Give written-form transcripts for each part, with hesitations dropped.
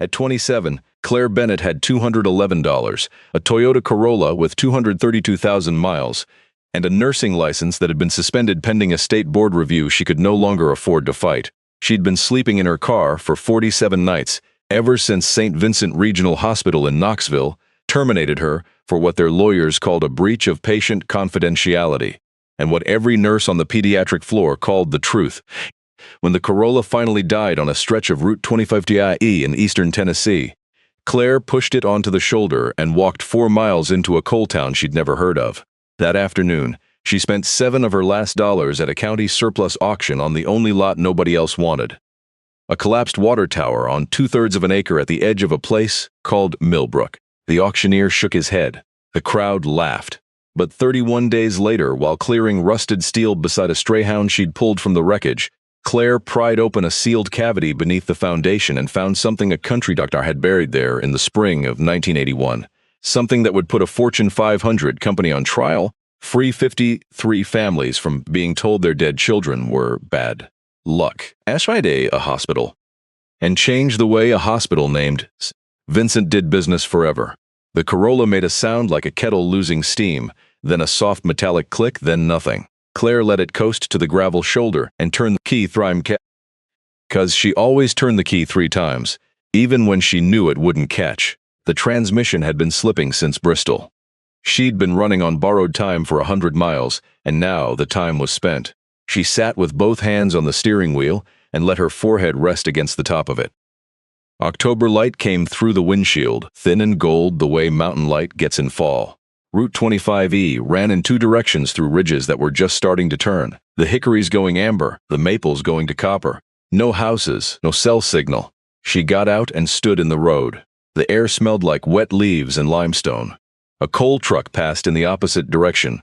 At 27, Claire Bennett had $211, a Toyota Corolla with 232,000 miles, and a nursing license that had been suspended pending a state board review she could no longer afford to fight. She'd been sleeping in her car for 47 nights, ever since St. Vincent Regional Hospital in Knoxville terminated her for what their lawyers called a breach of patient confidentiality, and what every nurse on the pediatric floor called the truth. When the Corolla finally died on a stretch of Route 25 in eastern Tennessee, Claire pushed it onto the shoulder and walked 4 miles into a coal town she'd never heard of. That afternoon, she spent 7 of her last dollars at a county surplus auction on the only lot nobody else wanted. A collapsed water tower on 2/3 of an acre at the edge of a place called Millbrook. The auctioneer shook his head. The crowd laughed. But 31 days later, while clearing rusted steel beside a stray hound she'd pulled from the wreckage, Claire pried open a sealed cavity beneath the foundation and found something a country doctor had buried there in the spring of 1981. Something that would put a Fortune 500 company on trial, free 53 families from being told their dead children were bad luck. Ashide, a hospital, and change the way a hospital named Vincent did business forever. The Corolla made a sound like a kettle losing steam, then a soft metallic click, then nothing. Claire let it coast to the gravel shoulder and turned the key 'cause she always turned the key 3 times, even when she knew it wouldn't catch. The transmission had been slipping since Bristol. She'd been running on borrowed time for 100 miles, and now the time was spent. She sat with both hands on the steering wheel and let her forehead rest against the top of it. October light came through the windshield, thin and gold the way mountain light gets in fall. Route 25E ran in 2 directions through ridges that were just starting to turn. The hickories going amber, the maples going to copper. No houses, no cell signal. She got out and stood in the road. The air smelled like wet leaves and limestone. A coal truck passed in the opposite direction,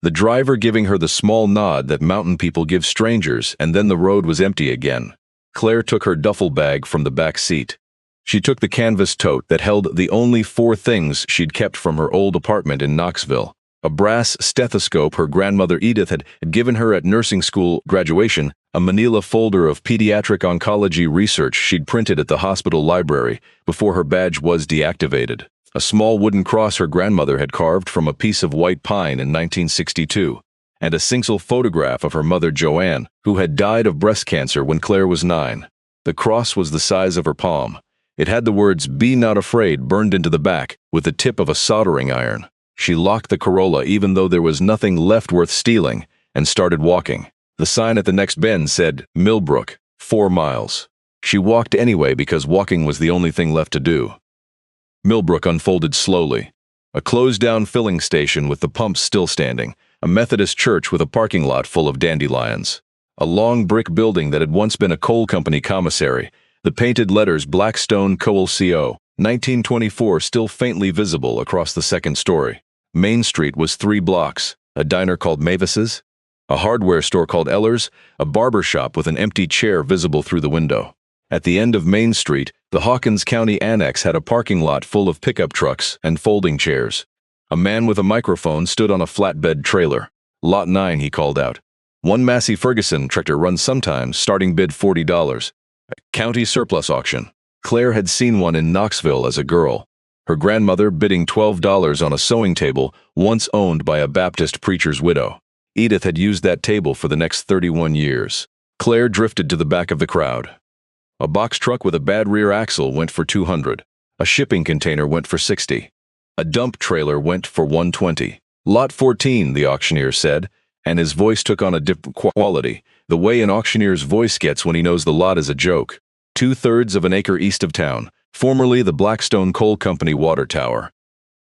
the driver giving her the small nod that mountain people give strangers, and then the road was empty again. Claire took her duffel bag from the back seat. She took the canvas tote that held the only 4 things she'd kept from her old apartment in Knoxville. A brass stethoscope her grandmother Edith had given her at nursing school graduation, a manila folder of pediatric oncology research she'd printed at the hospital library before her badge was deactivated, a small wooden cross her grandmother had carved from a piece of white pine in 1962, and a single photograph of her mother Joanne, who had died of breast cancer when Claire was 9. The cross was the size of her palm. It had the words "Be not afraid" burned into the back with the tip of a soldering iron. She locked the Corolla even though there was nothing left worth stealing, and started walking. The sign at the next bend said Millbrook, 4 miles. She walked anyway because walking was the only thing left to do. Millbrook unfolded slowly. A closed-down filling station with the pumps still standing, a Methodist church with a parking lot full of dandelions, a long brick building that had once been a coal company commissary, the painted letters Blackstone Coal Co., 1924 still faintly visible across the 2nd story. Main Street was 3 blocks, a diner called Mavis's, a hardware store called Eller's, a barber shop with an empty chair visible through the window. At the end of Main Street, the Hawkins County Annex had a parking lot full of pickup trucks and folding chairs. A man with a microphone stood on a flatbed trailer. Lot 9, he called out. One Massey Ferguson tractor runs sometimes, starting bid $40. A county surplus auction. Claire had seen one in Knoxville as a girl. Her grandmother bidding $12 on a sewing table once owned by a Baptist preacher's widow. Edith had used that table for the next 31 years. Claire drifted to the back of the crowd. A box truck with a bad rear axle went for $200. A shipping container went for $60. A dump trailer went for $120. Lot 14, the auctioneer said, and his voice took on a different quality, the way an auctioneer's voice gets when he knows the lot is a joke. 2/3 of an acre east of town, formerly the Blackstone Coal Company water tower.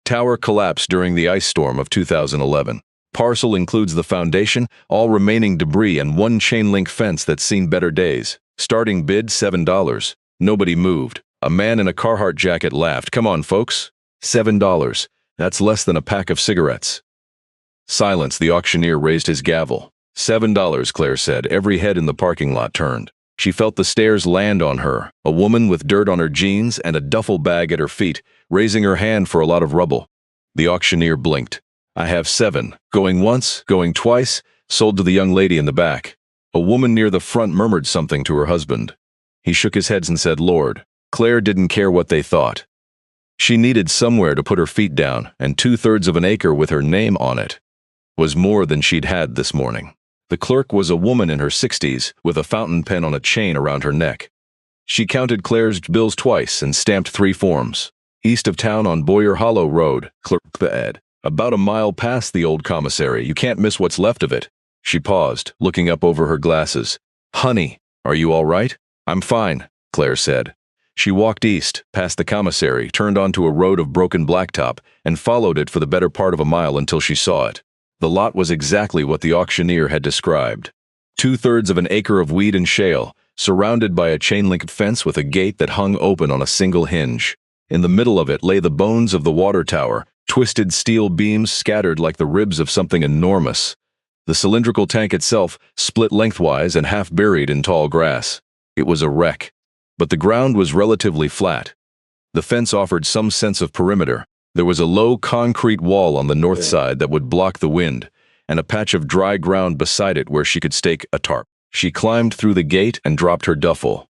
Tower collapsed during the ice storm of 2011. Parcel includes the foundation, all remaining debris, and one chain-link fence that's seen better days. Starting bid $7. Nobody moved. A man in a Carhartt jacket laughed. "Come on, folks. $7. That's less than a pack of cigarettes." Silence. The auctioneer raised his gavel. $7, Claire said. Every head in the parking lot turned. She felt the stairs land on her, a woman with dirt on her jeans and a duffel bag at her feet, raising her hand for a lot of rubble. The auctioneer blinked. "I have 7. Going once, going twice, sold to the young lady in the back." A woman near the front murmured something to her husband. He shook his head and said, "Lord." Claire didn't care what they thought. She needed somewhere to put her feet down, and 2/3 of an acre with her name on it was more than she'd had this morning. The clerk was a woman in her 60s with a fountain pen on a chain around her neck. She counted Claire's bills twice and stamped 3 forms. East of town on Boyer Hollow Road, clerk said. About a mile past the old commissary. You can't miss what's left of it. She paused, looking up over her glasses. Honey, are you all right? I'm fine, Claire said. She walked east, past the commissary, turned onto a road of broken blacktop, and followed it for the better part of a mile until she saw it. The lot was exactly what the auctioneer had described. 2/3 of an acre of weed and shale, surrounded by a chain-link fence with a gate that hung open on a single hinge. In the middle of it lay the bones of the water tower, twisted steel beams scattered like the ribs of something enormous. The cylindrical tank itself split lengthwise and half buried in tall grass. It was a wreck. But the ground was relatively flat. The fence offered some sense of perimeter. There was a low concrete wall on the north side that would block the wind, and a patch of dry ground beside it where she could stake a tarp. She climbed through the gate and dropped her duffel.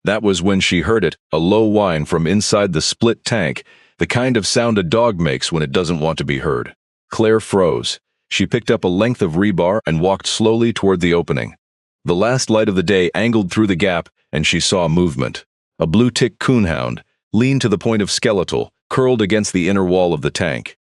That was when she heard it, a low whine from inside the split tank, the kind of sound a dog makes when it doesn't want to be heard. Claire froze. She picked up a length of rebar and walked slowly toward the opening. The last light of the day angled through the gap, and she saw movement. A blue-tick coonhound, lean to the point of skeletal, curled against the inner wall of the tank.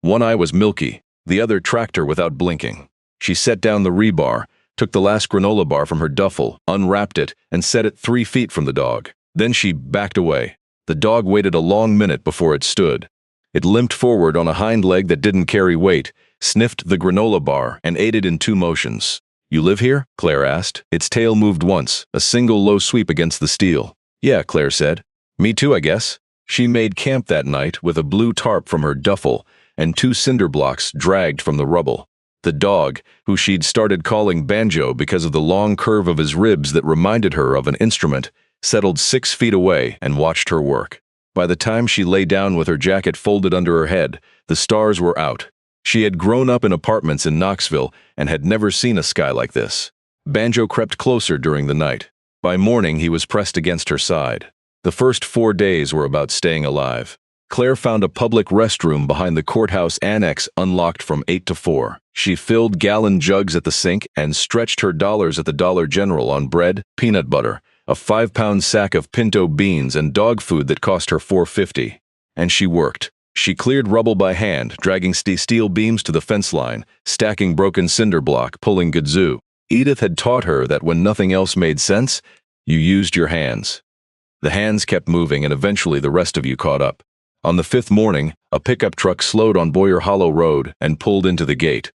One eye was milky, the other tracked her without blinking. She set down the rebar, took the last granola bar from her duffel, unwrapped it, and set it 3 feet from the dog. Then she backed away. The dog waited a long minute before it stood. It limped forward on a hind leg that didn't carry weight, sniffed the granola bar, and ate it in 2 motions. You live here? Claire asked. Its tail moved once, a single low sweep against the steel. Yeah, Claire said. Me too, I guess. She made camp that night with a blue tarp from her duffel and 2 cinder blocks dragged from the rubble. The dog, who she'd started calling Banjo because of the long curve of his ribs that reminded her of an instrument, settled 6 feet away and watched her work. By the time she lay down with her jacket folded under her head, the stars were out. She had grown up in apartments in Knoxville and had never seen a sky like this. Banjo crept closer during the night. By morning, he was pressed against her side. The first 4 days were about staying alive. Claire found a public restroom behind the courthouse annex unlocked from 8 to 4. She filled gallon jugs at the sink and stretched her dollars at the Dollar General on bread, peanut butter, a 5-pound sack of pinto beans, and dog food that cost her $4.50. And she worked. She cleared rubble by hand, dragging steel beams to the fence line, stacking broken cinder block, pulling kudzu. Edith had taught her that when nothing else made sense, you used your hands. The hands kept moving, and eventually the rest of you caught up. On the 5th morning, a pickup truck slowed on Boyer Hollow Road and pulled into the gate.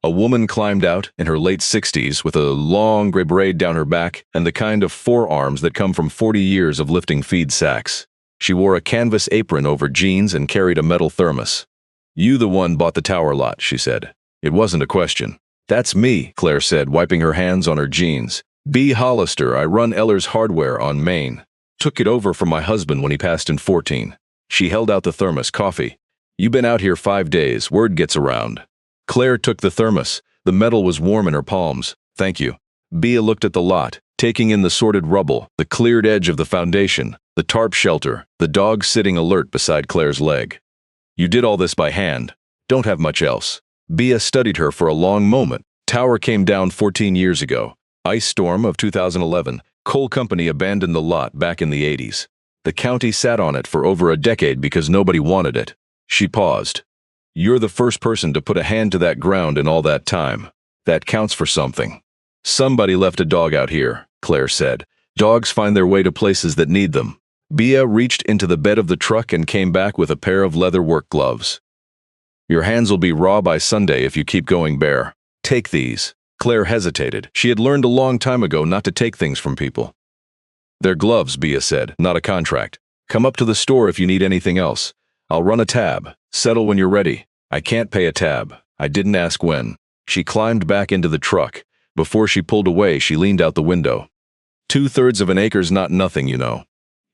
A woman climbed out, in her late 60s, with a long gray braid down her back and the kind of forearms that come from 40 years of lifting feed sacks. She wore a canvas apron over jeans and carried a metal thermos. You the one bought the tower lot, she said. It wasn't a question. That's me, Claire said, wiping her hands on her jeans. B. Hollister, I run Eller's Hardware on Main. Took it over from my husband when he passed in 14. She held out the thermos, coffee. You been out here 5 days, word gets around. Claire took the thermos. The metal was warm in her palms. Thank you. Bea looked at the lot, taking in the sorted rubble, the cleared edge of the foundation, the tarp shelter, the dog sitting alert beside Claire's leg. You did all this by hand. Don't have much else. Bea studied her for a long moment. Tower came down 14 years ago. Ice storm of 2011. Coal company abandoned the lot back in the 80s. The county sat on it for over a decade because nobody wanted it. She paused. You're the first person to put a hand to that ground in all that time. That counts for something. Somebody left a dog out here, Claire said. Dogs find their way to places that need them. Bea reached into the bed of the truck and came back with a pair of leather work gloves. Your hands will be raw by Sunday if you keep going bare. Take these. Claire hesitated. She had learned a long time ago not to take things from people. They're gloves, Bea said, not a contract. Come up to the store if you need anything else. I'll run a tab. Settle when you're ready. I can't pay a tab. I didn't ask when. She climbed back into the truck. Before she pulled away, she leaned out the window. 2/3 of an acre's not nothing, you know.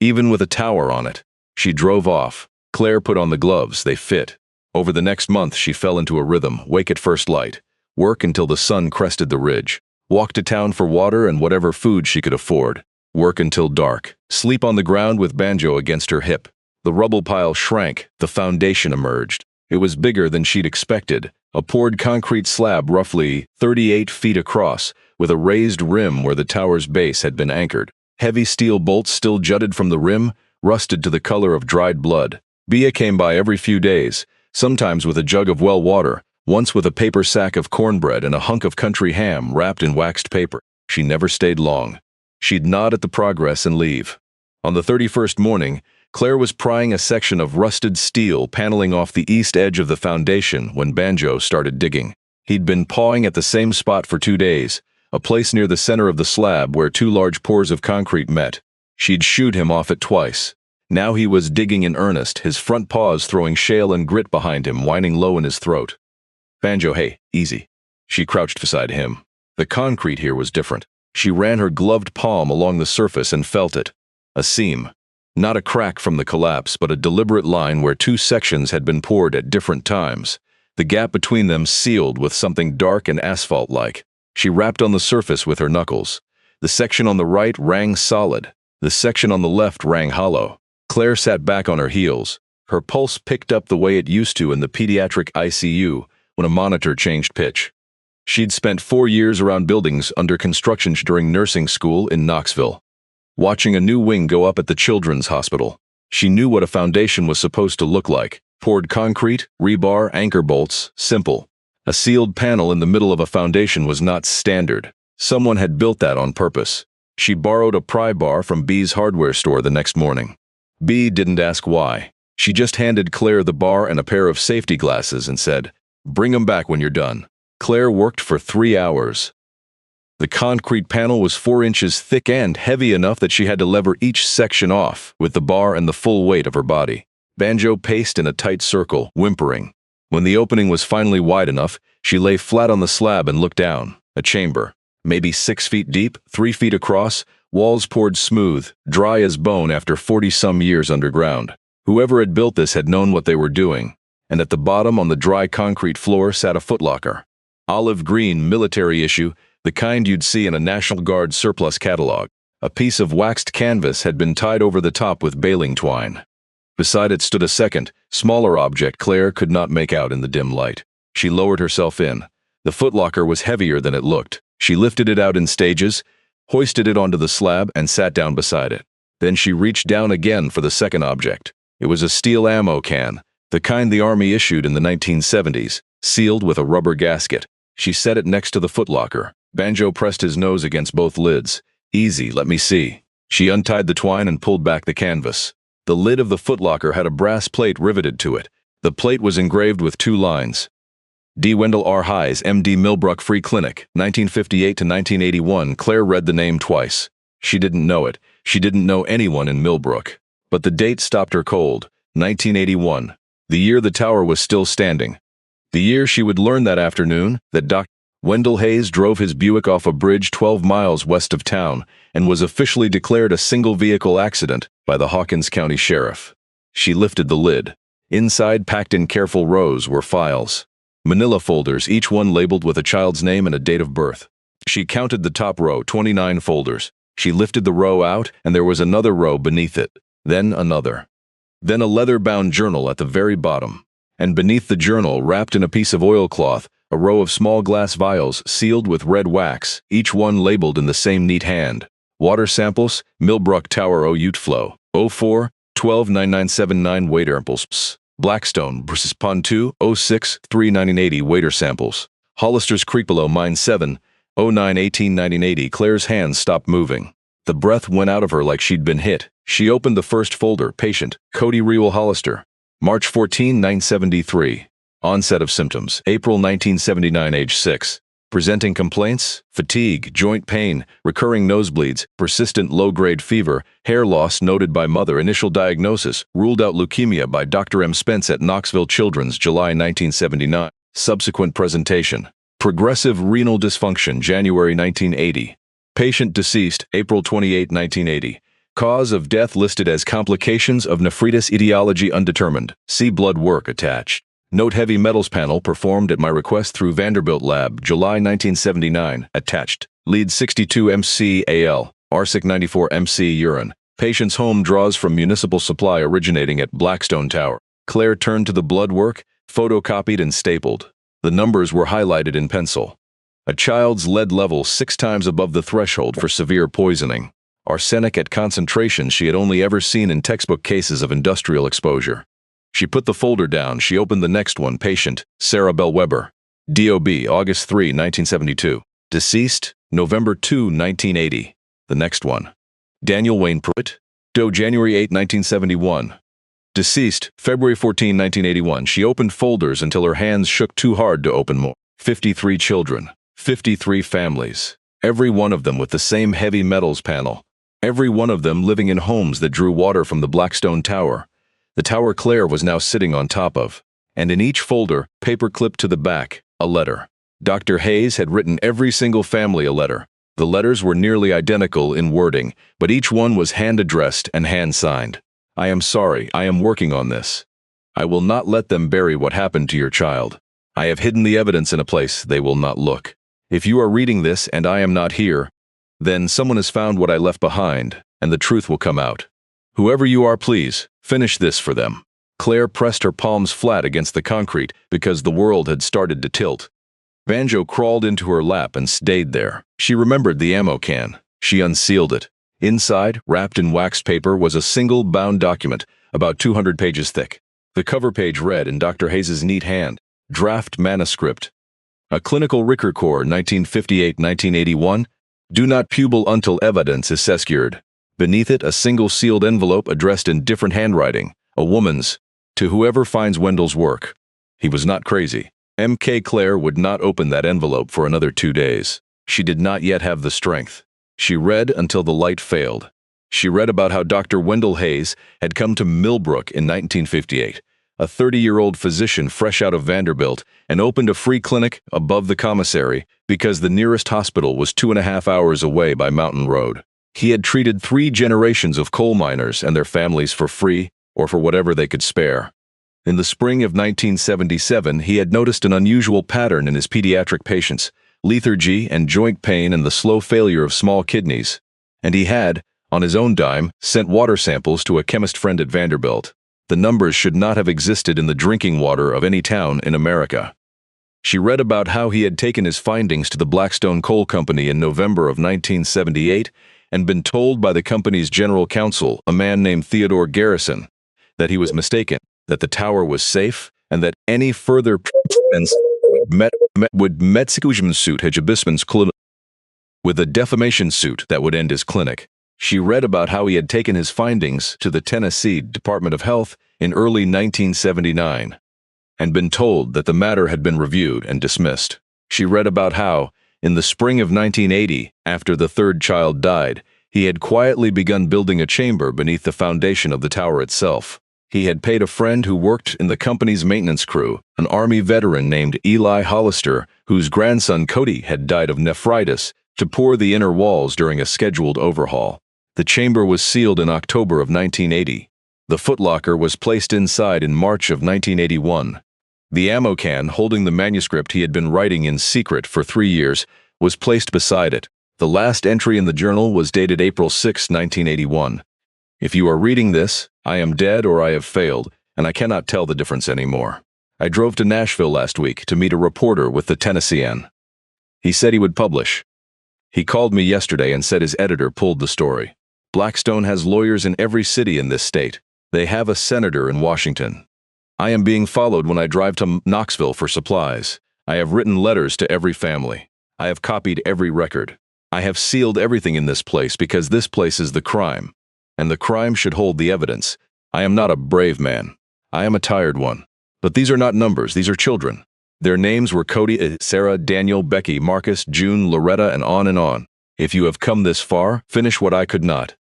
Even with a tower on it. She drove off. Claire put on the gloves. They fit. Over the next month, she fell into a rhythm. Wake at first light. Work until the sun crested the ridge. Walk to town for water and whatever food she could afford. Work until dark. Sleep on the ground with Banjo against her hip. The rubble pile shrank. The foundation emerged. It was bigger than she'd expected. A poured concrete slab roughly 38 feet across, with a raised rim where the tower's base had been anchored. Heavy steel bolts still jutted from the rim, rusted to the color of dried blood. Bia came by every few days, sometimes with a jug of well water, once with a paper sack of cornbread and a hunk of country ham wrapped in waxed paper. She never stayed long. She'd nod at the progress and leave. On the 31st morning, Claire was prying a section of rusted steel paneling off the east edge of the foundation when Banjo started digging. He'd been pawing at the same spot for 2 days, a place near the center of the slab where 2 large pours of concrete met. She'd shooed him off it twice. Now he was digging in earnest, his front paws throwing shale and grit behind him, whining low in his throat. Banjo, hey, easy. She crouched beside him. The concrete here was different. She ran her gloved palm along the surface and felt it. A seam. Not a crack from the collapse, but a deliberate line where 2 sections had been poured at different times. The gap between them sealed with something dark and asphalt-like. She rapped on the surface with her knuckles. The section on the right rang solid. The section on the left rang hollow. Claire sat back on her heels. Her pulse picked up the way it used to in the pediatric ICU when a monitor changed pitch. She'd spent 4 years around buildings under construction during nursing school in Knoxville, watching a new wing go up at the Children's Hospital. She knew what a foundation was supposed to look like. Poured concrete, rebar, anchor bolts, simple. A sealed panel in the middle of a foundation was not standard. Someone had built that on purpose. She borrowed a pry bar from B's hardware store the next morning. B didn't ask why. She just handed Claire the bar and a pair of safety glasses and said, "Bring 'em back when you're done." Claire worked for 3 hours. The concrete panel was 4 inches thick and heavy enough that she had to lever each section off with the bar and the full weight of her body. Banjo paced in a tight circle, whimpering. When the opening was finally wide enough, she lay flat on the slab and looked down. A chamber, maybe 6 feet deep, 3 feet across, walls poured smooth, dry as bone after 40-some years underground. Whoever had built this had known what they were doing, and at the bottom on the dry concrete floor sat a footlocker. Olive green, military issue, the kind you'd see in a National Guard surplus catalog. A piece of waxed canvas had been tied over the top with baling twine. Beside it stood a second, smaller object Claire could not make out in the dim light. She lowered herself in. The footlocker was heavier than it looked. She lifted it out in stages, hoisted it onto the slab, and sat down beside it. Then she reached down again for the second object. It was a steel ammo can, the kind the Army issued in the 1970s, sealed with a rubber gasket. She set it next to the footlocker. Banjo pressed his nose against both lids. "Easy, let me see." She untied the twine and pulled back the canvas. The lid of the footlocker had a brass plate riveted to it. The plate was engraved with 2 lines. D. Wendell R. Hayes, M.D. Millbrook Free Clinic, 1958 to 1981. Claire read the name twice. She didn't know it. She didn't know anyone in Millbrook. But the date stopped her cold. 1981. The year the tower was still standing. The year she would learn that afternoon that Dr. Wendell Hayes drove his Buick off a bridge 12 miles west of town and was officially declared a single-vehicle accident by the Hawkins County Sheriff. She lifted the lid. Inside, packed in careful rows, were files. Manila folders, each one labeled with a child's name and a date of birth. She counted the top row, 29 folders. She lifted the row out, and there was another row beneath it. Then another. Then a leather-bound journal at the very bottom. And beneath the journal, wrapped in a piece of oilcloth, a row of small glass vials sealed with red wax, each one labeled in the same neat hand. Water samples, Millbrook Tower O Ute Flow, 04, 12-9979 waiter samples. Blackstone vs. Pond 2, 06, 3-1980 waiter samples. Hollister's Creek Below Mine 7, 09-18-1980. Claire's hands stopped moving. The breath went out of her like she'd been hit. She opened the first folder. Patient, Cody Rewell Hollister. March 14, 1973. Onset of symptoms, April 1979, age 6. Presenting complaints, fatigue, joint pain, recurring nosebleeds, persistent low-grade fever, hair loss noted by mother. Initial diagnosis, ruled out leukemia by Dr. M. Spence at Knoxville Children's, July 1979. Subsequent presentation, progressive renal dysfunction, January 1980. Patient deceased, April 28, 1980. Cause of death listed as complications of nephritis, etiology undetermined. See blood work attached. Note: heavy metals panel performed at my request through Vanderbilt Lab, July 1979, attached. Lead 62 MCAL. Arsenic 94 MC urine. Patient's home draws from municipal supply originating at Blackstone Tower. Claire turned to the blood work, photocopied and stapled. The numbers were highlighted in pencil. A child's lead level 6 times above the threshold for severe poisoning. Arsenic at concentrations she had only ever seen in textbook cases of industrial exposure. She put the folder down. She opened the next one. Patient, Sarah Bell Weber. DOB, August 3, 1972. Deceased, November 2, 1980. The next one. Daniel Wayne Pruitt. Do, January 8, 1971. Deceased, February 14, 1981. She opened folders until her hands shook too hard to open more. 53 children. 53 families. Every one of them with the same heavy metals panel. Every one of them living in homes that drew water from the Blackstone Tower. The tower Claire was now sitting on top of. And in each folder, paper clipped to the back, a letter. Dr. Hayes had written every single family a letter. The letters were nearly identical in wording, but each one was hand-addressed and hand-signed. I am sorry, I am working on this. I will not let them bury what happened to your child. I have hidden the evidence in a place they will not look. If you are reading this and I am not here, then someone has found what I left behind, and the truth will come out. Whoever you are, please, finish this for them. Claire pressed her palms flat against the concrete because the world had started to tilt. Banjo crawled into her lap and stayed there. She remembered the ammo can. She unsealed it. Inside, wrapped in waxed paper, was a single bound document, about 200 pages thick. The cover page read in Dr. Hayes's neat hand, Draft Manuscript. A clinical Ricker Corps, 1958-1981. Do not pupil until evidence is secured. Beneath it, a single sealed envelope addressed in different handwriting, a woman's, to whoever finds Wendell's work. He was not crazy. M.K. Claire would not open that envelope for another 2 days. She did not yet have the strength. She read until the light failed. She read about how Dr. Wendell Hayes had come to Millbrook in 1958, a 30-year-old physician fresh out of Vanderbilt, and opened a free clinic above the commissary because the nearest hospital was 2.5 hours away by Mountain Road. He had treated 3 generations of coal miners and their families for free or for whatever they could spare. In the spring of 1977, he had noticed an unusual pattern in his pediatric patients, lethargy and joint pain and the slow failure of small kidneys. And he had, on his own dime, sent water samples to a chemist friend at Vanderbilt. The numbers should not have existed in the drinking water of any town in America. She read about how he had taken his findings to the Blackstone Coal Company in November of 1978 and been told by the company's general counsel, a man named Theodore Garrison, that he was mistaken, that the tower was safe, and that any further would suit Hejabisman's clinic with a defamation suit that would end his clinic. She read about how he had taken his findings to the Tennessee Department of Health in early 1979 and been told that the matter had been reviewed and dismissed. She read about how, in the spring of 1980, after the 3rd child died, he had quietly begun building a chamber beneath the foundation of the tower itself. He had paid a friend who worked in the company's maintenance crew, an Army veteran named Eli Hollister, whose grandson Cody had died of nephritis, to pour the inner walls during a scheduled overhaul. The chamber was sealed in October of 1980. The footlocker was placed inside in March of 1981. The ammo can, holding the manuscript he had been writing in secret for 3 years, was placed beside it. The last entry in the journal was dated April 6, 1981. If you are reading this, I am dead or I have failed, and I cannot tell the difference anymore. I drove to Nashville last week to meet a reporter with the Tennessean. He said he would publish. He called me yesterday and said his editor pulled the story. Blackstone has lawyers in every city in this state. They have a senator in Washington. I am being followed when I drive to Knoxville for supplies. I have written letters to every family. I have copied every record. I have sealed everything in this place because this place is the crime. And the crime should hold the evidence. I am not a brave man. I am a tired one. But these are not numbers, these are children. Their names were Cody, Sarah, Daniel, Becky, Marcus, June, Loretta, and on and on. If you have come this far, finish what I could not.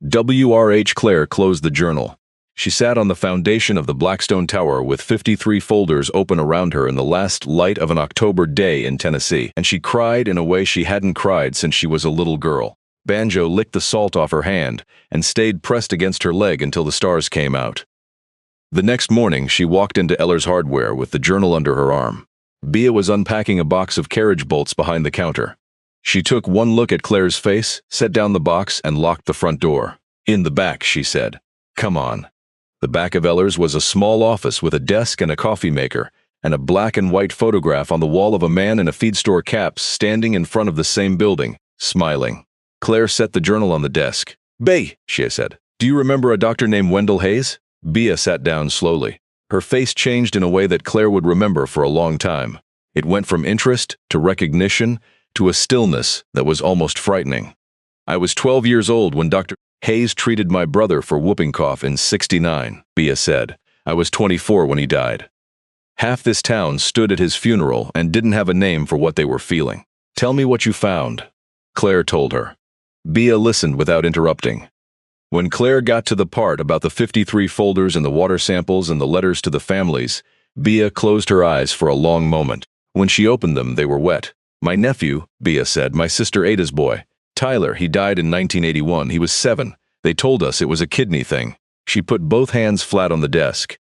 W.R.H. Claire closed the journal. She sat on the foundation of the Blackstone Tower with 53 folders open around her in the last light of an October day in Tennessee, and she cried in a way she hadn't cried since she was a little girl. Banjo licked the salt off her hand and stayed pressed against her leg until the stars came out. The next morning, she walked into Eller's Hardware with the journal under her arm. Bea was unpacking a box of carriage bolts behind the counter. She took one look at Claire's face, set down the box, and locked the front door. "In the back," she said. "Come on." The back of Eller's was a small office with a desk and a coffee maker, and a black and white photograph on the wall of a man in a feed store cap standing in front of the same building, smiling. Claire set the journal on the desk. "Bea," she said, "do you remember a doctor named Wendell Hayes?" Bea sat down slowly. Her face changed in a way that Claire would remember for a long time. It went from interest to recognition to a stillness that was almost frightening. "I was 12 years old when Dr. Hayes treated my brother for whooping cough in '69, Bea said. "I was 24 when he died." Half this town stood at his funeral and didn't have a name for what they were feeling. "Tell me what you found," Claire told her. Bea listened without interrupting. When Claire got to the part about the 53 folders and the water samples and the letters to the families, Bea closed her eyes for a long moment. When she opened them, they were wet. "My nephew," Bea said, "my sister Ada's boy. Tyler, he died in 1981. He was 7. They told us it was a kidney thing." She put both hands flat on the desk.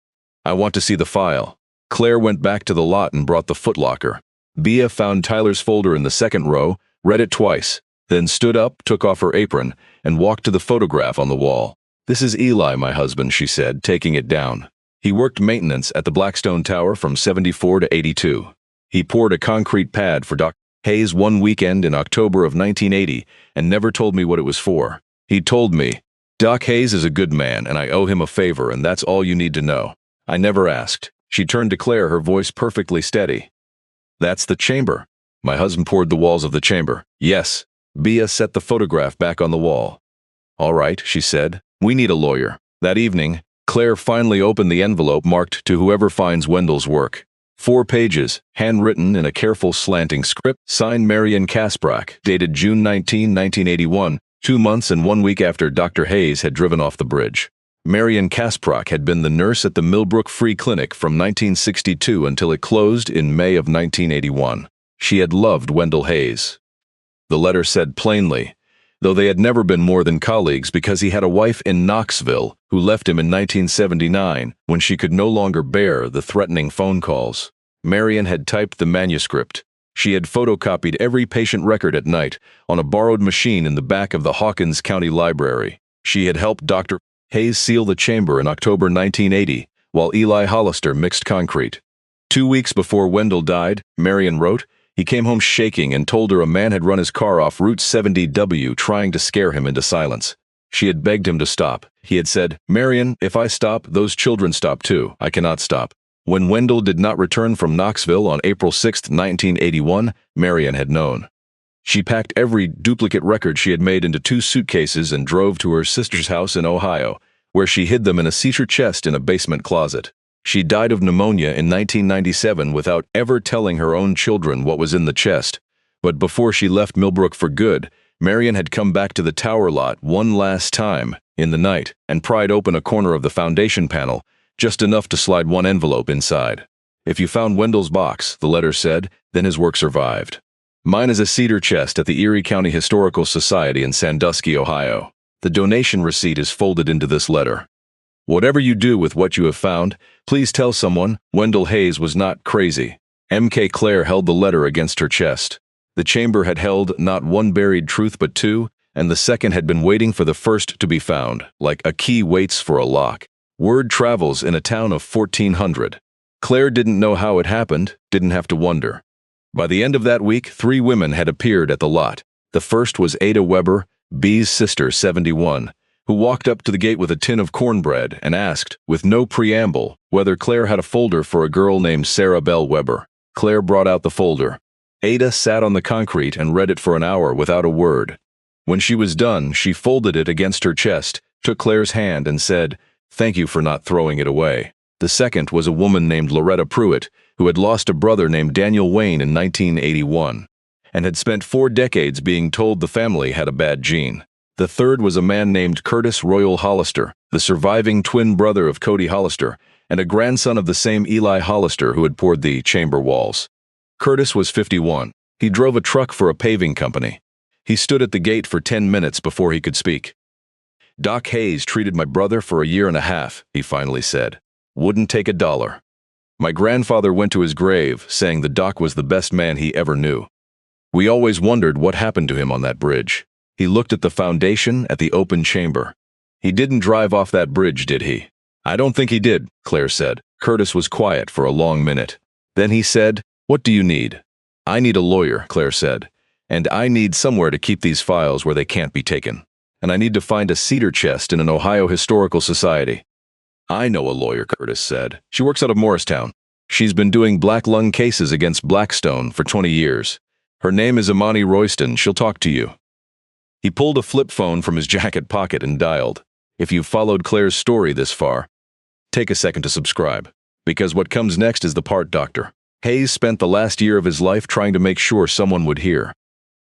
"I want to see the file." Claire went back to the lot and brought the footlocker. Bea found Tyler's folder in the second row, read it twice, then stood up, took off her apron, and walked to the photograph on the wall. "This is Eli, my husband," she said, taking it down. "He worked maintenance at the Blackstone Tower from 74 to 82. He poured a concrete pad for Dr. Hayes one weekend in October of 1980 and never told me what it was for. He told me, 'Doc Hayes is a good man and I owe him a favor and that's all you need to know.' I never asked." She turned to Claire, her voice perfectly steady. "That's the chamber." "My husband poured the walls of the chamber." "Yes." Bea set the photograph back on the wall. "All right," she said. "We need a lawyer." That evening, Claire finally opened the envelope marked "To whoever finds Wendell's work." 4 pages, handwritten in a careful slanting script, signed Marion Kasprach, dated June 19, 1981, 2 months and 1 week after Dr. Hayes had driven off the bridge. Marion Kasprach had been the nurse at the Millbrook Free Clinic from 1962 until it closed in May of 1981. She had loved Wendell Hayes. The letter said plainly, though they had never been more than colleagues because he had a wife in Knoxville who left him in 1979 when she could no longer bear the threatening phone calls. Marion had typed the manuscript. She had photocopied every patient record at night on a borrowed machine in the back of the Hawkins County Library. She had helped Dr. Hayes seal the chamber in October 1980 while Eli Hollister mixed concrete. 2 weeks before Wendell died, Marion wrote, he came home shaking and told her a man had run his car off Route 70W trying to scare him into silence. She had begged him to stop. He had said, "Marion, if I stop, those children stop too. I cannot stop." When Wendell did not return from Knoxville on April 6, 1981, Marion had known. She packed every duplicate record she had made into 2 suitcases and drove to her sister's house in Ohio, where she hid them in a cedar chest in a basement closet. She died of pneumonia in 1997 without ever telling her own children what was in the chest. But before she left Millbrook for good, Marion had come back to the tower lot one last time in the night and pried open a corner of the foundation panel, just enough to slide one envelope inside. "If you found Wendell's box," the letter said, "then his work survived. Mine is a cedar chest at the Erie County Historical Society in Sandusky, Ohio. The donation receipt is folded into this letter. Whatever you do with what you have found, please tell someone Wendell Hayes was not crazy." M.K. Claire held the letter against her chest. The chamber had held not one buried truth but 2, and the second had been waiting for the first to be found, like a key waits for a lock. Word travels in a town of 1,400. Claire didn't know how it happened, didn't have to wonder. By the end of that week, 3 women had appeared at the lot. The first was Ada Weber, Bea's sister, 71, who walked up to the gate with a tin of cornbread and asked, with no preamble, whether Claire had a folder for a girl named Sarah Bell Weber. Claire brought out the folder. Ada sat on the concrete and read it for an hour without a word. When she was done, she folded it against her chest, took Claire's hand and said, "Thank you for not throwing it away." The second was a woman named Loretta Pruitt, who had lost a brother named Daniel Wayne in 1981, and had spent 4 decades being told the family had a bad gene. The third was a man named Curtis Royal Hollister, the surviving twin brother of Cody Hollister, and a grandson of the same Eli Hollister who had poured the chamber walls. Curtis was 51. He drove a truck for a paving company. He stood at the gate for 10 minutes before he could speak. "Doc Hayes treated my brother for a year and a half, he finally said. Wouldn't take a dollar. My grandfather went to his grave saying the doc was the best man he ever knew. We always wondered what happened to him on that bridge. He looked at the foundation, at the open chamber. He didn't drive off that bridge, did he? I don't think he did, Claire said. Curtis was quiet for a long minute. Then he said, "What do you need?" "I need a lawyer," Claire said. "And I need somewhere to keep these files where they can't be taken. And I need to find a cedar chest in an Ohio Historical Society." "I know a lawyer," Curtis said. "She works out of Morristown. She's been doing black lung cases against Blackstone for 20 years. Her name is Imani Royston. She'll talk to you." He pulled a flip phone from his jacket pocket and dialed. If you've followed Claire's story this far, take a second to subscribe, because what comes next is the part, Doctor. Hayes spent the last year of his life trying to make sure someone would hear.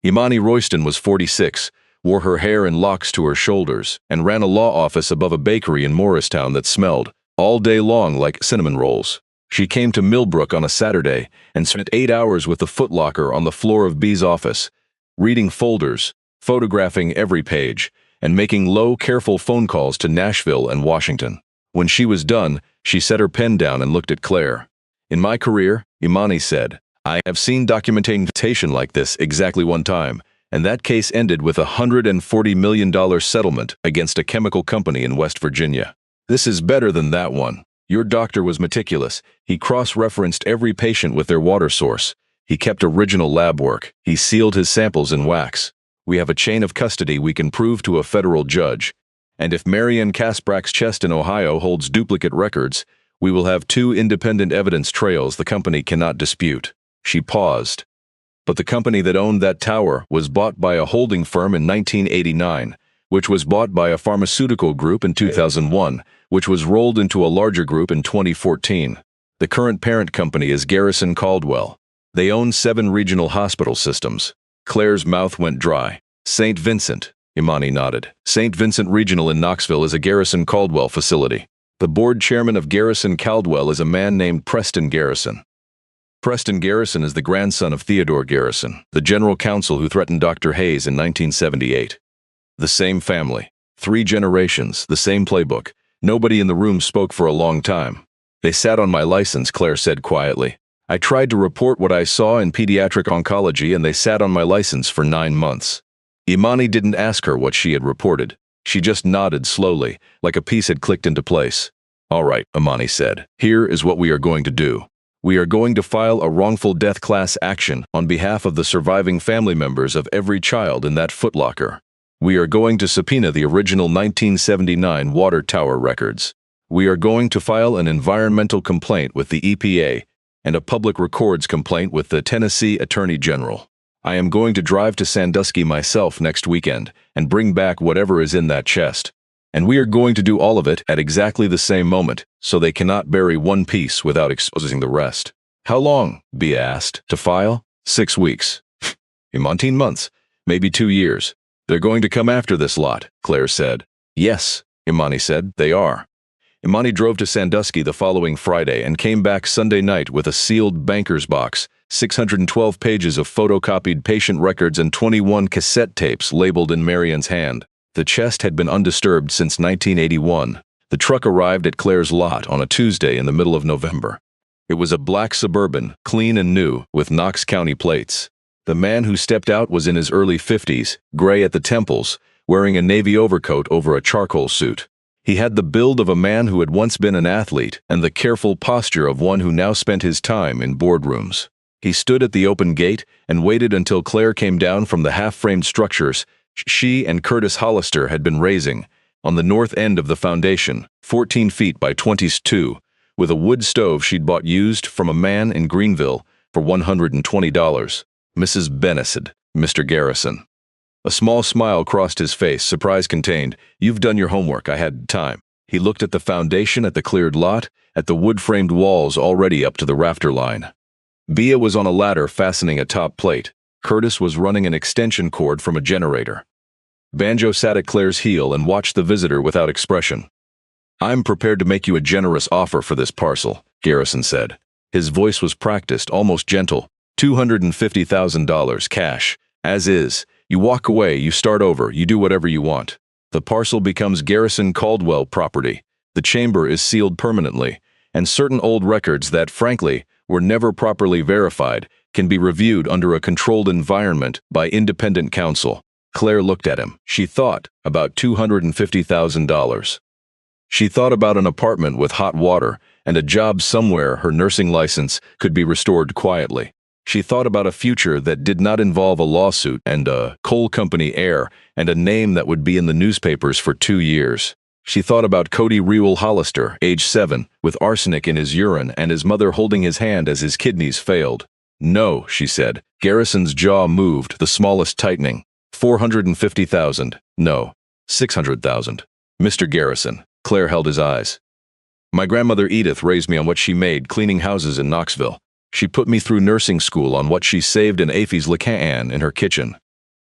Imani Royston was 46, wore her hair in locks to her shoulders, and ran a law office above a bakery in Morristown that smelled, all day long, like cinnamon rolls. She came to Millbrook on a Saturday and spent 8 hours with the footlocker on the floor of B's office, reading folders, photographing every page, and making low, careful phone calls to Nashville and Washington. When she was done, she set her pen down and looked at Claire. "In my career," Imani said, "I have seen documentation like this exactly one time, and that case ended with a $140 million settlement against a chemical company in West Virginia. This is better than that one. Your doctor was meticulous. He cross-referenced every patient with their water source. He kept original lab work. He sealed his samples in wax. We have a chain of custody we can prove to a federal judge. And if Marian Kasprack's chest in Ohio holds duplicate records, we will have 2 independent evidence trails the company cannot dispute." She paused. "But the company that owned that tower was bought by a holding firm in 1989, which was bought by a pharmaceutical group in 2001, which was rolled into a larger group in 2014. The current parent company is Garrison Caldwell. They own 7 regional hospital systems." Claire's mouth went dry. "St. Vincent," Imani nodded. "St. Vincent Regional in Knoxville is a Garrison Caldwell facility. The board chairman of Garrison Caldwell is a man named Preston Garrison. Preston Garrison is the grandson of Theodore Garrison, the general counsel who threatened Dr. Hayes in 1978. The same family. 3 generations, the same playbook. Nobody in the room spoke for a long time. They sat on my license," Claire said quietly. "I tried to report what I saw in pediatric oncology and they sat on my license for 9 months. Imani didn't ask her what she had reported. She just nodded slowly, like a piece had clicked into place. "All right," Imani said. "Here is what we are going to do. We are going to file a wrongful death class action on behalf of the surviving family members of every child in that footlocker. We are going to subpoena the original 1979 water tower records. We are going to file an environmental complaint with the EPA and a public records complaint with the Tennessee Attorney General. I am going to drive to Sandusky myself next weekend and bring back whatever is in that chest. And we are going to do all of it at exactly the same moment, so they cannot bury one piece without exposing the rest." "How long?" B asked. "To file? 6 weeks. In 18 months, maybe 2 years. They're going to come after this lot," Claire said. "Yes," Imani said, "they are." Imani drove to Sandusky the following Friday and came back Sunday night with a sealed banker's box, 612 pages of photocopied patient records and 21 cassette tapes labeled in Marian's hand. The chest had been undisturbed since 1981. The truck arrived at Claire's lot on a Tuesday in the middle of November. It was a black Suburban, clean and new, with Knox County plates. The man who stepped out was in his early 50s, gray at the temples, wearing a navy overcoat over a charcoal suit. He had the build of a man who had once been an athlete and the careful posture of one who now spent his time in boardrooms. He stood at the open gate and waited until Claire came down from the half-framed structures she and Curtis Hollister had been raising on the north end of the foundation, 14 feet by 22, with a wood stove she'd bought used from a man in Greenville for $120. "Mrs. Benison, Mr. Garrison." A small smile crossed his face, surprise contained. "You've done your homework, I had time." He looked at the foundation, at the cleared lot, at the wood-framed walls already up to the rafter line. Bea was on a ladder fastening a top plate. Curtis was running an extension cord from a generator. Banjo sat at Claire's heel and watched the visitor without expression. "I'm prepared to make you a generous offer for this parcel," Garrison said. His voice was practiced, almost gentle. $250,000 cash. As is. You walk away, you start over, you do whatever you want. The parcel becomes Garrison Caldwell property. The chamber is sealed permanently, and certain old records that, frankly, were never properly verified, can be reviewed under a controlled environment by independent counsel. Claire looked at him. She thought about $250,000. She thought about an apartment with hot water and a job somewhere her nursing license could be restored quietly. She thought about a future that did not involve a lawsuit and a coal company heir and a name that would be in the newspapers for 2 years. She thought about Cody Reuel Hollister, age 7, with arsenic in his urine and his mother holding his hand as his kidneys failed. No, she said. Garrison's jaw moved, the smallest tightening. 450,000. No. 600,000. Mr. Garrison. Claire held his eyes. My grandmother Edith raised me on what she made cleaning houses in Knoxville. She put me through nursing school on what she saved in Afy's Lacan in her kitchen.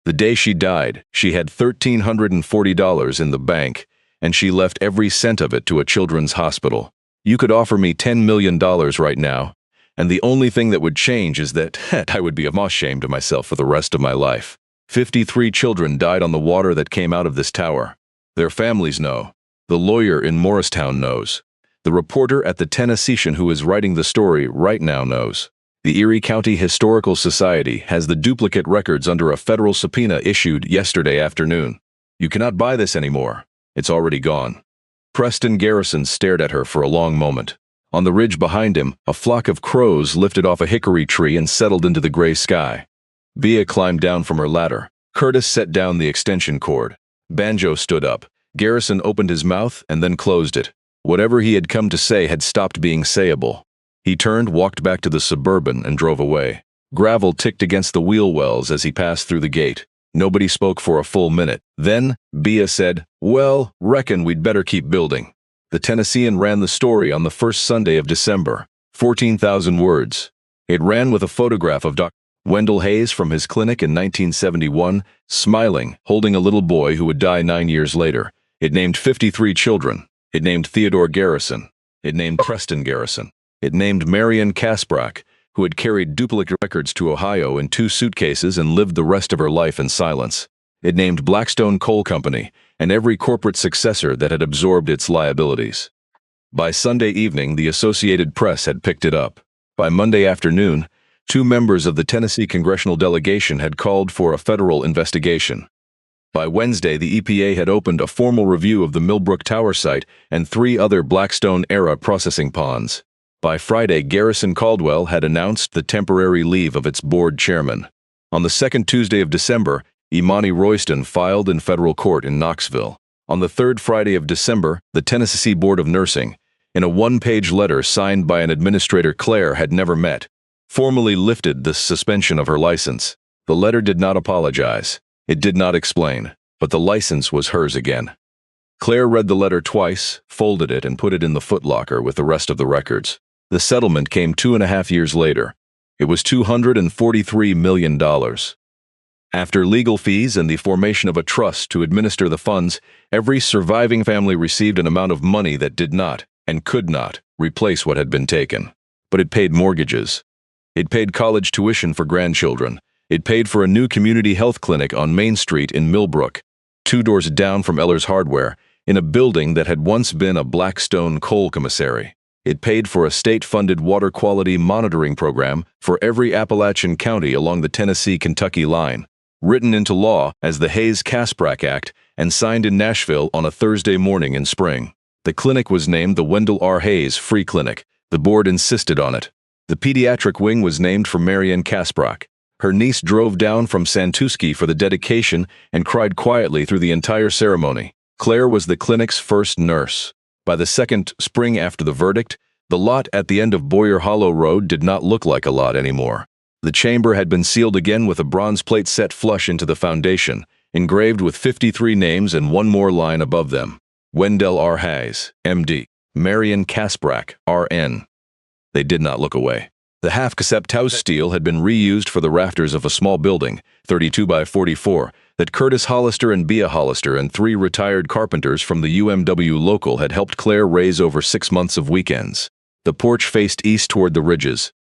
The day she died, she had $1,340 in the bank, and she left every cent of it to a children's hospital. You could offer me $10 million right now, and the only thing that would change is that I would be ashamed of myself for the rest of my life. 53 children died on the water that came out of this tower. Their families know. The lawyer in Morristown knows. The reporter at the Tennessean who is writing the story right now knows. The Erie County Historical Society has the duplicate records under a federal subpoena issued yesterday afternoon. You cannot buy this anymore. It's already gone. Preston Garrison stared at her for a long moment. On the ridge behind him, a flock of crows lifted off a hickory tree and settled into the gray sky. Bea climbed down from her ladder. Curtis set down the extension cord. Banjo stood up. Garrison opened his mouth and then closed it. Whatever he had come to say had stopped being sayable. He turned, walked back to the Suburban, and drove away. Gravel ticked against the wheel wells as he passed through the gate. Nobody spoke for a full minute. Then, Bea said, "Well, reckon we'd better keep building." The Tennessean ran the story on the first Sunday of December. 14,000 words. It ran with a photograph of Dr. Wendell Hayes from his clinic in 1971, smiling, holding a little boy who would die 9 years later. It named 53 children. It named Theodore Garrison. It named Preston Garrison. It named Marion Kasprek, who had carried duplicate records to Ohio in 2 suitcases and lived the rest of her life in silence. It named Blackstone Coal Company and every corporate successor that had absorbed its liabilities. By Sunday evening, the Associated Press had picked it up. By Monday afternoon, 2 members of the Tennessee congressional delegation had called for a federal investigation. By Wednesday, the EPA had opened a formal review of the Millbrook Tower site and 3 other Blackstone-era processing ponds. By Friday, Garrison Caldwell had announced the temporary leave of its board chairman. On the second Tuesday of December, Imani Royston filed in federal court in Knoxville. On the third Friday of December, the Tennessee Board of Nursing, in a 1-page letter signed by an administrator Claire had never met, formally lifted the suspension of her license. The letter did not apologize. It did not explain, but the license was hers again. Claire read the letter twice, folded it, and put it in the footlocker with the rest of the records. The settlement came 2.5 years later. It was $243 million. After legal fees and the formation of a trust to administer the funds, every surviving family received an amount of money that did not, and could not, replace what had been taken. But it paid mortgages. It paid college tuition for grandchildren. It paid for a new community health clinic on Main Street in Millbrook, 2 doors down from Eller's Hardware, in a building that had once been a Blackstone coal commissary. It paid for a state-funded water quality monitoring program for every Appalachian county along the Tennessee-Kentucky line, written into law as the Hayes-Kasprek Act and signed in Nashville on a Thursday morning in spring. The clinic was named the Wendell R. Hayes Free Clinic. The board insisted on it. The pediatric wing was named for Marion Kasprek. Her niece drove down from Sandusky for the dedication and cried quietly through the entire ceremony. Claire was the clinic's first nurse. By the second spring after the verdict, the lot at the end of Boyer Hollow Road did not look like a lot anymore. The chamber had been sealed again with a bronze plate set flush into the foundation, engraved with 53 names and 1 more line above them. Wendell R. Hayes, M.D. Marion Kasprek, R.N. They did not look away. The half-cassette house steel had been reused for the rafters of a small building, 32 by 44, that Curtis Hollister and Bea Hollister and 3 retired carpenters from the UMW local had helped Claire raise over 6 months of weekends. The porch faced east toward the ridges.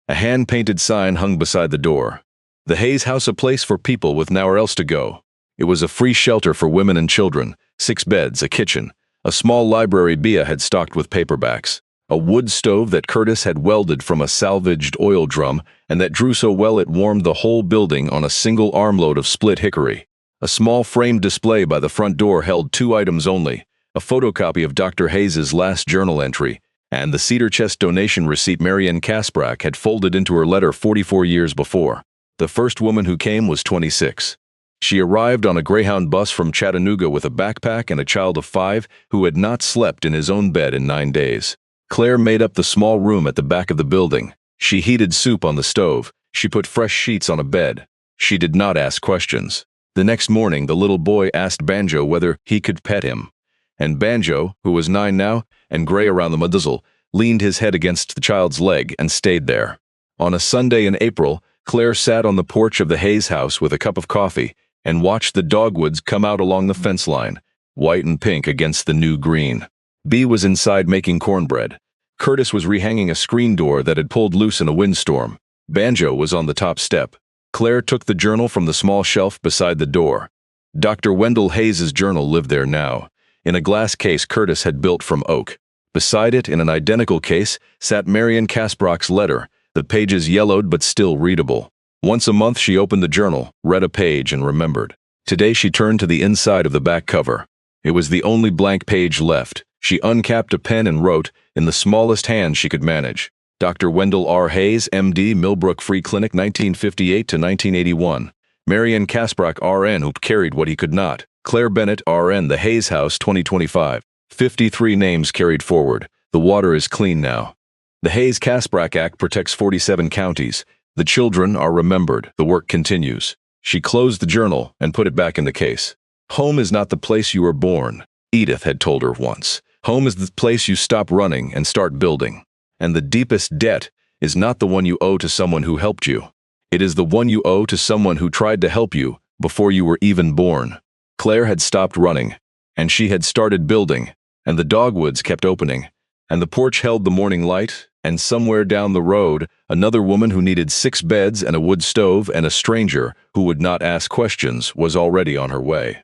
A hand-painted sign hung beside the door. The Hayes House, a place for people with nowhere else to go. It was a free shelter for women and children, 6 beds, a kitchen, a small library Bea had stocked with paperbacks. A wood stove that Curtis had welded from a salvaged oil drum and that drew so well it warmed the whole building on a single armload of split hickory. A small framed display by the front door held 2 items only: a photocopy of Dr. Hayes's last journal entry and the cedar chest donation receipt Marian Kasprak had folded into her letter 44 years before. The first woman who came was 26. She arrived on a Greyhound bus from Chattanooga with a backpack and a child of 5 who had not slept in his own bed in 9 days. Claire made up the small room at the back of the building. She heated soup on the stove. She put fresh sheets on a bed. She did not ask questions. The next morning, the little boy asked Banjo whether he could pet him. And Banjo, who was 9 now and gray around the muzzle, leaned his head against the child's leg and stayed there. On a Sunday in April, Claire sat on the porch of the Hayes house with a cup of coffee and watched the dogwoods come out along the fence line, white and pink against the new green. Bee was inside making cornbread. Curtis was rehanging a screen door that had pulled loose in a windstorm. Banjo was on the top step. Claire took the journal from the small shelf beside the door. Dr. Wendell Hayes's journal lived there now, in a glass case Curtis had built from oak. Beside it, in an identical case, sat Marian Kasprak's letter, the pages yellowed but still readable. Once a month she opened the journal, read a page, and remembered. Today she turned to the inside of the back cover. It was the only blank page left. She uncapped a pen and wrote, in the smallest hand she could manage, Dr. Wendell R. Hayes, M.D., Millbrook Free Clinic, 1958 to 1981. Marian Kasprak, R.N., who carried what he could not. Claire Bennett, R.N., The Hayes House, 2025. 53 names carried forward. The water is clean now. The Hayes-Kasprak Act protects 47 counties. The children are remembered. The work continues. She closed the journal and put it back in the case. Home is not the place you were born, Edith had told her once. Home is the place you stop running and start building. And the deepest debt is not the one you owe to someone who helped you. It is the one you owe to someone who tried to help you before you were even born. Claire had stopped running, and she had started building, and the dogwoods kept opening, and the porch held the morning light, and somewhere down the road, another woman who needed 6 beds and a wood stove and a stranger who would not ask questions was already on her way.